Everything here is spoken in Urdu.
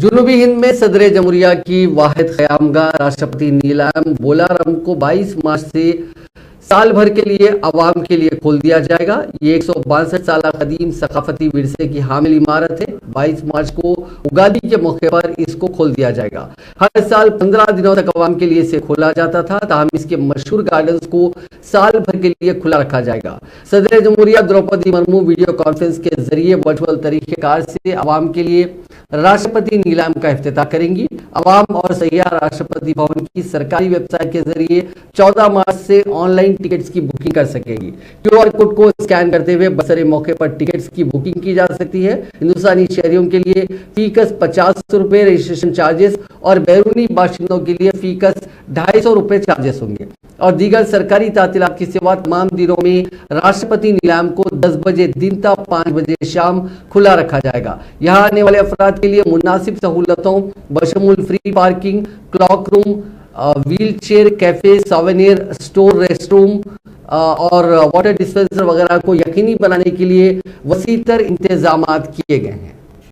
جنوبی ہند میں صدر جمہوریہ کی واحد قیامگاہ راشٹرپتی نیلام بولارم کو 22 مارچ سے سال بھر کے لیے عوام کے لیے کھول دیا جائے گا۔ یہ 162 سالہ قدیم ثقافتی ورثے کی حامل عمارت ہے۔ 22 مارچ کو اگادی کے موقع پر اس کو کھول دیا جائے گا۔ ہر سال 15 دنوں تک عوام کے لیے اسے کھولا جاتا تھا، تاہم اس کے مشہور گارڈنز کو سال بھر کے لیے کھلا رکھا جائے گا۔ صدر جمہوریہ دروپدی مرمو ویڈیو کانفرنس کے ذریعے ورچوئل طریقہ کار سے عوام کے لیے راشٹرپتی نیلام کا افتتاح کریں گی۔ عوام اور سیاح راشٹرپتی بھون کی سرکاری ویب سائٹ کے ذریعے 14 مارچ سے آن لائن ٹکٹس کی بکنگ کر سکیں گی۔ QR کوڈ کو اسکین کرتے ہوئے بسر موقع پر ٹکٹس کی بکنگ کی جا سکتی ہے۔ ہندوستانی شہریوں کے لیے فی کس 50 روپے رجسٹریشن چارجز اور بیرونی باشندوں کے لیے فی کس 250 روپے چارجز ہوں گے، اور دیگر سرکاری تعطیلات کے سوا تمام دنوں میں راشٹرپتی نیلام کو 10 بجے دن تا 5 بجے شام کھلا رکھا جائے گا۔ یہاں آنے والے افراد کے لیے مناسب سہولتوں بشمول free parking, clock room, wheel chair cafe, souvenir store, rest room اور واٹر ڈسپینسر وغیرہ کو یقینی بنانے کے لیے وسیع تر انتظامات کیے گئے ہیں۔